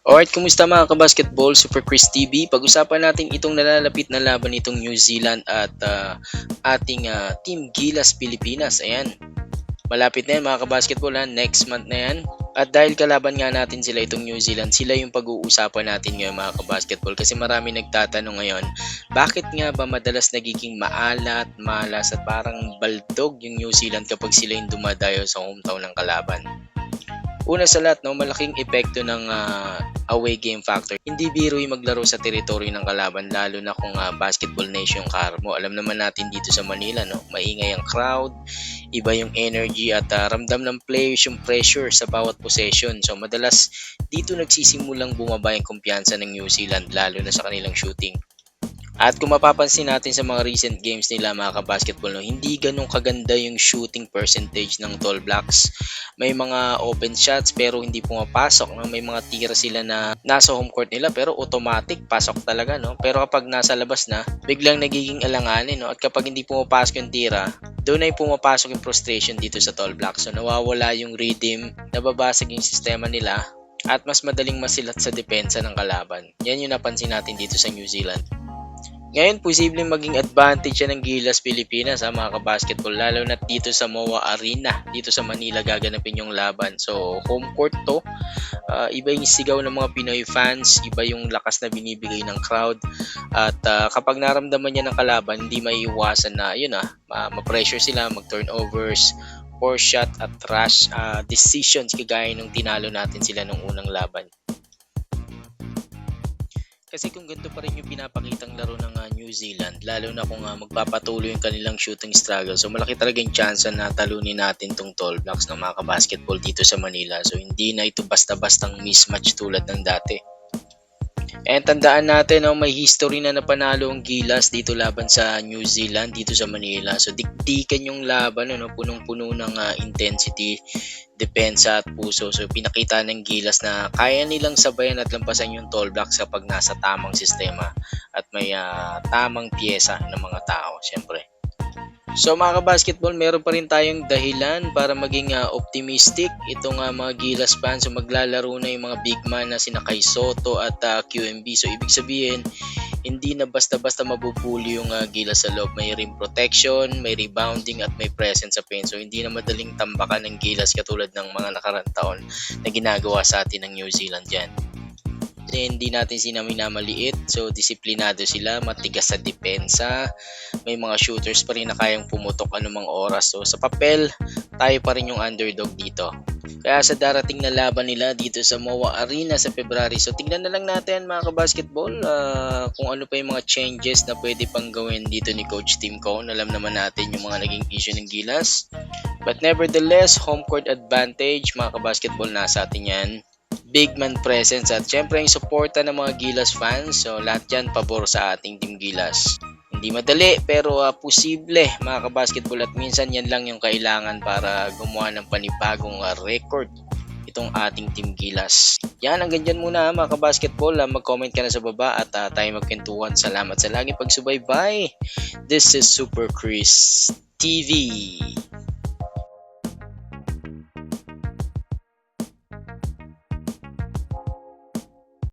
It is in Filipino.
Alright, kumusta mga kabasketball? Super Chris TV. Pag-usapan natin itong nalalapit na laban nitong New Zealand at ating Team Gilas Pilipinas. Ayan, malapit na yan mga kabasketball ha. Next month na yan. At dahil kalaban nga natin sila itong New Zealand, sila yung pag-uusapan natin ngayon mga kabasketball. Kasi marami nagtatanong ngayon, bakit nga ba madalas nagiging maalat, malas at parang baldog yung New Zealand kapag sila yung dumadayo sa hometown ng kalaban? Una sa lahat, no, malaking epekto ng away game factor. Hindi biro yung maglaro sa teritoryo ng kalaban, lalo na kung basketball nation yung car mo. Alam naman natin dito sa Manila, no, maingay ang crowd, iba yung energy at ramdam ng players yung pressure sa bawat possession. So madalas dito nagsisimulang bumaba yung kumpiyansa ng New Zealand, lalo na sa kanilang shooting. At kung mapapansin natin sa mga recent games nila mga kabasketball, no, hindi ganun kaganda yung shooting percentage ng Tall Blacks. May mga open shots pero hindi pumapasok. No? May mga tira sila na nasa home court nila pero automatic pasok talaga. No? Pero kapag nasa labas na, biglang nagiging alanganin. No? At kapag hindi pumapasok yung tira, doon ay pumapasok yung frustration dito sa Tall Blacks. So nawawala yung rhythm, nababasag yung sistema nila at mas madaling masilat sa depensa ng kalaban. Yan yung napansin natin dito sa New Zealand. Ngayon, posibleng maging advantage yan ng Gilas Pilipinas mga kabasketball, lalo na dito sa MOA Arena, dito sa Manila gaganapin yung laban. So, home court to, iba yung sigaw ng mga Pinoy fans, iba yung lakas na binibigay ng crowd. At kapag naramdaman niya ng kalaban, hindi maiiwasan na, ma-pressure sila, mag-turnovers, or shot at rush decisions kagaya nung tinalo natin sila nung unang laban. Kasi kung ganito pa rin yung pinapakitang laro ng New Zealand, lalo na kung magpapatuloy yung kanilang shooting struggle, so malaki talaga yung chance na talunin natin tong Tall Blacks ng mga basketball dito sa Manila. So hindi na ito basta-bastang mismatch tulad ng dati. And tandaan natin, may history na napanalo ang Gilas dito laban sa New Zealand, dito sa Manila. So dikdikan yung laban, punong-puno ng intensity, depensa at puso. So pinakita ng Gilas na kaya nilang sabayan at lampasan yung Tall Blacks kapag nasa tamang sistema at may tamang piyesa ng mga tao, syempre. So mga kabasketball, meron pa rin tayong dahilan para maging optimistic itong mga Gilas fans. So maglalaro na yung mga big man na sina Kai Soto at QMB. So ibig sabihin, hindi na basta-basta mabubuli yung Gilas sa loob. May rim protection, may rebounding at may presence sa paint. So hindi na madaling tambakan ng Gilas katulad ng mga nakarang taon na ginagawa sa atin ng New Zealand yan. Hindi natin sila minamaliit, so disiplinado sila, matigas sa depensa, may mga shooters pa rin na kayang pumutok anumang oras. So sa papel, tayo pa rin yung underdog dito. Kaya sa darating na laban nila dito sa MOA Arena sa February, so tignan na lang natin mga kabasketball kung ano pa yung mga changes na pwede pang gawin dito ni Coach Tim Cone. Alam naman natin yung mga naging issue ng Gilas, but nevertheless, home court advantage mga kabasketball, nasa atin yan. Big man presence at syempre yung suporta ng mga Gilas fans. So lahat yan pabor sa ating Team Gilas. Hindi madali pero posible mga kabasketball, at minsan yan lang yung kailangan para gumawa ng panibagong record itong ating Team Gilas. Yan, hanggang dyan muna mga kabasketball. Mag-comment ka na sa baba at tayo magkwentuhan. Salamat sa laging pagsubaybay. This is Super Chris TV.